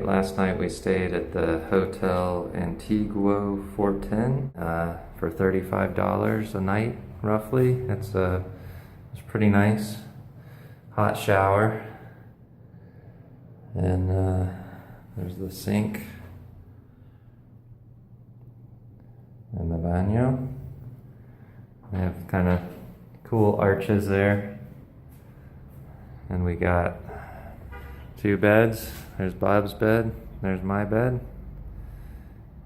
Last night we stayed at the Hotel Antiguo 410 for $35 a night, roughly. It's pretty nice. Hot shower, and there's the sink and the baño. We have kind of cool arches there, and we got two beds. There's Bob's bed, there's my bed,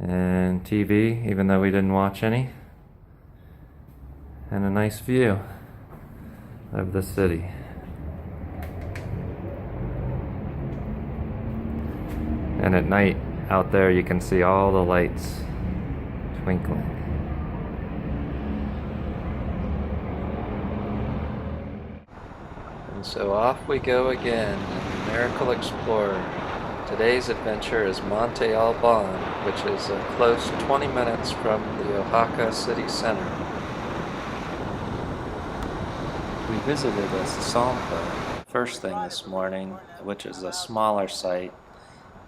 and TV, even though we didn't watch any, and a nice view of the city. And at night, out there you can see all the lights twinkling. And so off we go again, Miracle Explorer. Today's adventure is Monte Alban, which is a close 20 minutes from the Oaxaca city center. We visited a Sampa first thing this morning, which is a smaller site,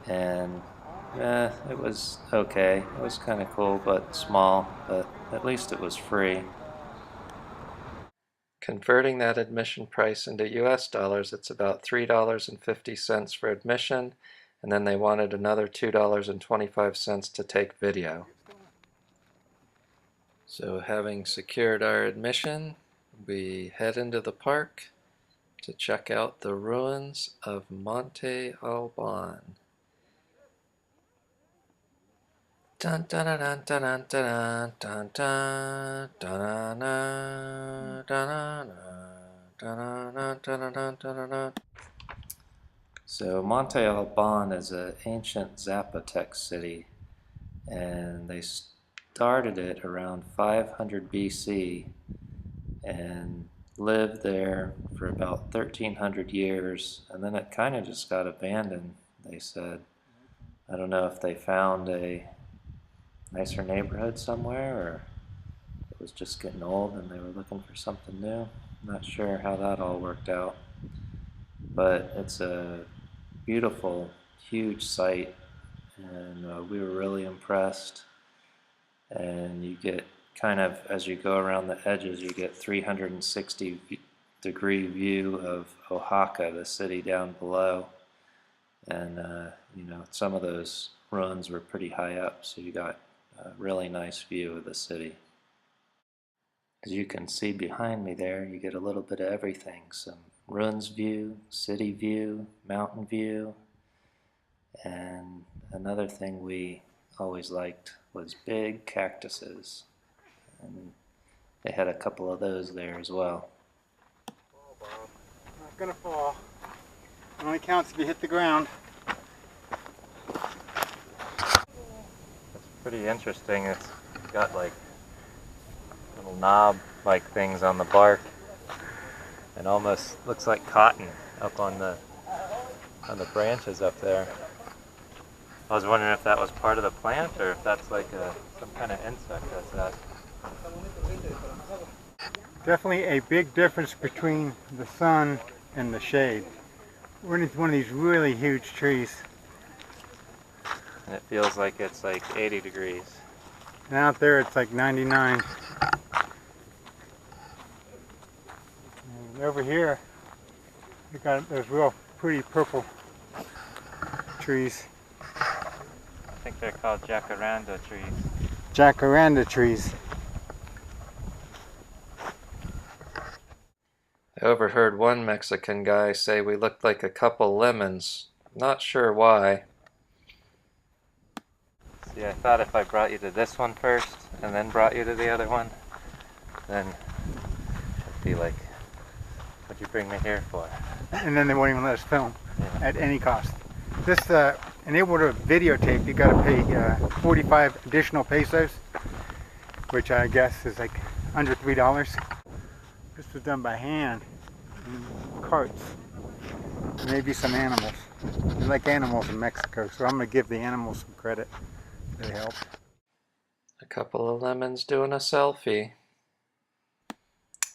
and it was okay. It was kind of cool, but small, but at least it was free. Converting that admission price into US dollars, it's about $3.50 for admission, and then they wanted another $2.25 to take video. So having secured our admission, we head into the park to check out the ruins of Monte Alban. Dun dun dun dun dun dun dun dun dun dun dun dun. So Monte Alban is an ancient Zapotec city, and they started it around 500 BC and lived there for about 1300 years, and then it kind of just got abandoned, they said. I don't know if they found a nicer neighborhood somewhere, or it was just getting old and they were looking for something new. I'm not sure how that all worked out, but it's a beautiful, huge site, and we were really impressed. And you get kind of, as you go around the edges, you get 360-degree view of Oaxaca, the city down below, and you know, some of those ruins were pretty high up, so you got a really nice view of the city. As you can see behind me there, you get a little bit of everything. Some ruins view, city view, mountain view, and another thing we always liked was big cactuses, and they had a couple of those there as well. Fall, Bob. Not gonna fall. It only counts if you hit the ground. Pretty interesting. It's got like little knob like things on the bark, and almost looks like cotton up on the branches up there. I was wondering if that was part of the plant or if that's like some kind of insect that's that. Definitely a big difference between the sun and the shade. We're in one of these really huge trees. And it feels like it's like 80 degrees. And out there it's like 99. And over here, we got those real pretty purple trees. I think they're called jacaranda trees. Jacaranda trees. I overheard one Mexican guy say we looked like a couple lemons. Not sure why. See, I thought if I brought you to this one first and then brought you to the other one, then it'd be like, what'd you bring me here for? And then they won't even let us film Yeah. at any cost. This, in order to videotape, you gotta pay 45 additional pesos, which I guess is like under $3. This was done by hand in carts. Maybe some animals. They like animals in Mexico, so I'm gonna give the animals some credit. They help. A couple of lemons doing a selfie.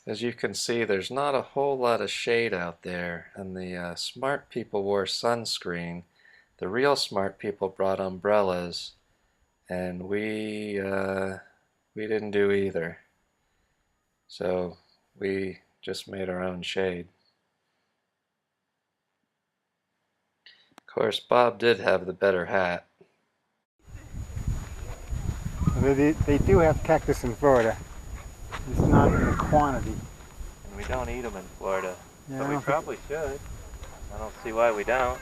As you can see, there's not a whole lot of shade out there, and the smart people wore sunscreen, The real smart people brought umbrellas, and we didn't do either. So we just made our own shade. Of course, Bob did have the better hat. They do have cactus in Florida. It's not in the quantity. And we don't eat them in Florida. Yeah, But we probably should. I don't see why we don't.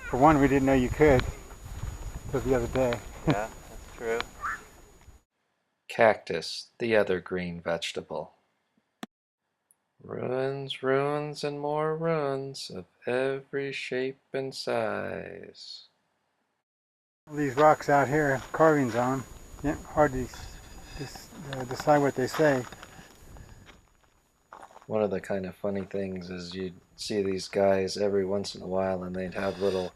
For one, we didn't know you could until the other day. Yeah, that's true. Cactus, the other green vegetable. Ruins, ruins, and more ruins of every shape and size. These rocks out here, carvings on them. Yeah, hard to decide what they say. One of the kind of funny things is you'd see these guys every once in a while and they'd have little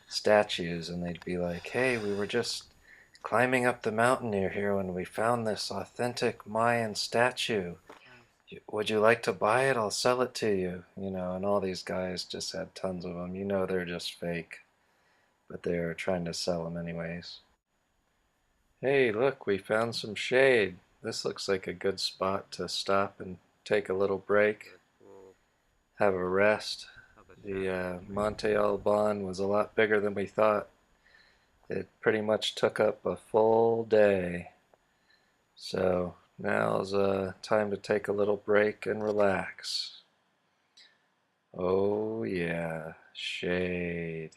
statues and they'd be like, hey, we were just climbing up the mountain near here when we found this authentic Mayan statue. Would you like to buy it? I'll sell it to you. You know, and all these guys just had tons of them. You know they're just fake, but they're trying to sell them anyways. Hey, look, we found some shade. This looks like a good spot to stop and take a little break, have a rest. The Monte Alban was a lot bigger than we thought. It pretty much took up a full day. So now's time to take a little break and relax. Oh yeah, shade.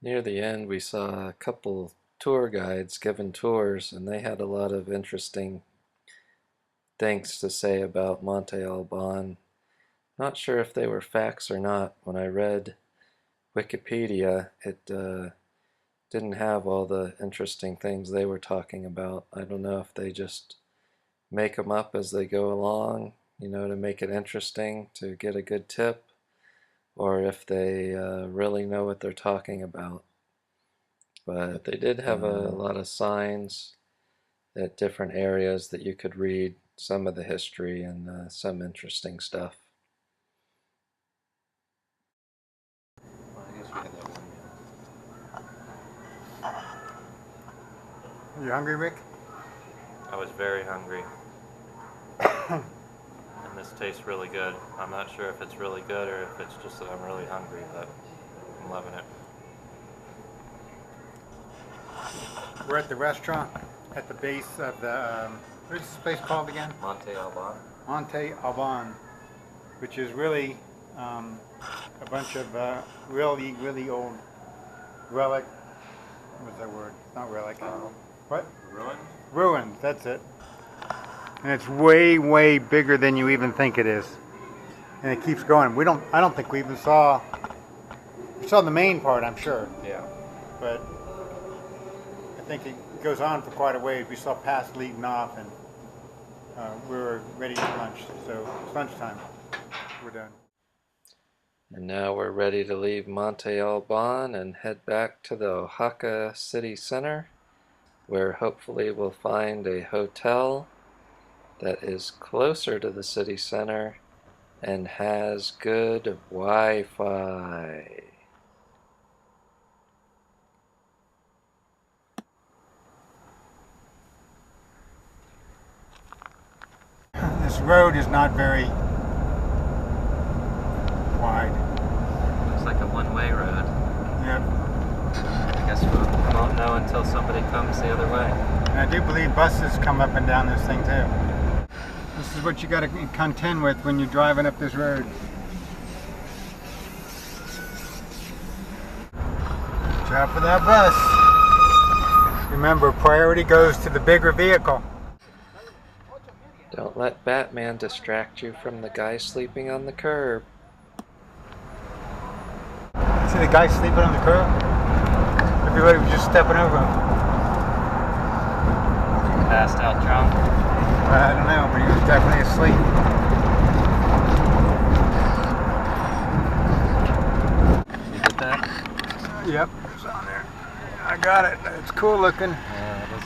Near the end we saw a couple tour guides giving tours, and they had a lot of interesting things to say about Monte Alban. Not sure if they were facts or not. When I read Wikipedia, it didn't have all the interesting things they were talking about. I don't know if they just make them up as they go along, you know, to make it interesting, to get a good tip, or if they really know what they're talking about. But they did have a lot of signs at different areas that you could read some of the history and some interesting stuff. Well, I guess we had that one. You hungry, Rick? I was very hungry. And this tastes really good. I'm not sure if it's really good or if it's just that I'm really hungry, but I'm loving it. We're at the restaurant at the base of the, what's this place called again? Monte Alban. Monte Alban, which is really a bunch of really old relic, what's that word? It's not relic. What? Ruins? Ruins, that's it. And it's way, way bigger than you even think it is. And it keeps going. I don't think we even saw the main part, I'm sure. Yeah. But I think it goes on for quite a ways. We saw paths leading off, and we were ready to lunch. So it's lunchtime. We're done. And now we're ready to leave Monte Alban and head back to the Oaxaca city center, where hopefully we'll find a hotel that is closer to the city center and has good Wi-Fi. This road is not very wide. Looks like a one-way road. Yep. I guess we won't know until somebody comes the other way. And I do believe buses come up and down this thing too. This is what you got to contend with when you're driving up this road. Watch out for that bus. Remember, priority goes to the bigger vehicle. Don't let Batman distract you from the guy sleeping on the curb. See the guy sleeping on the curb? Everybody was just stepping over him. Passed out drunk. I don't know, but he was definitely asleep. You get that? Yep, it's on there. I got it. It's cool looking. Yeah, it is.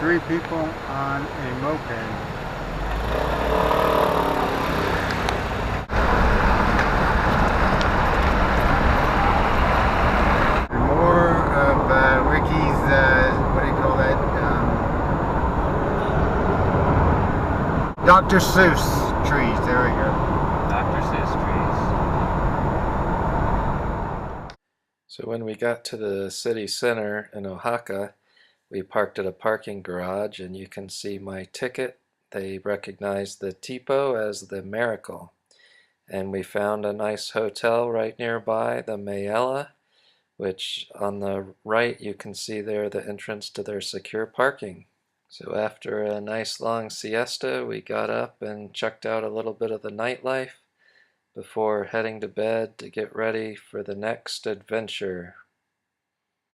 3 people on a moped. More of Ricky's, what do you call that? Dr. Seuss trees. There we go. Dr. Seuss trees. So when we got to the city center in Oaxaca, we parked at a parking garage, and you can see my ticket. They recognized the tipo as the Miracle. And we found a nice hotel right nearby, the Mayella, which on the right you can see there the entrance to their secure parking. So after a nice long siesta, we got up and checked out a little bit of the nightlife before heading to bed to get ready for the next adventure.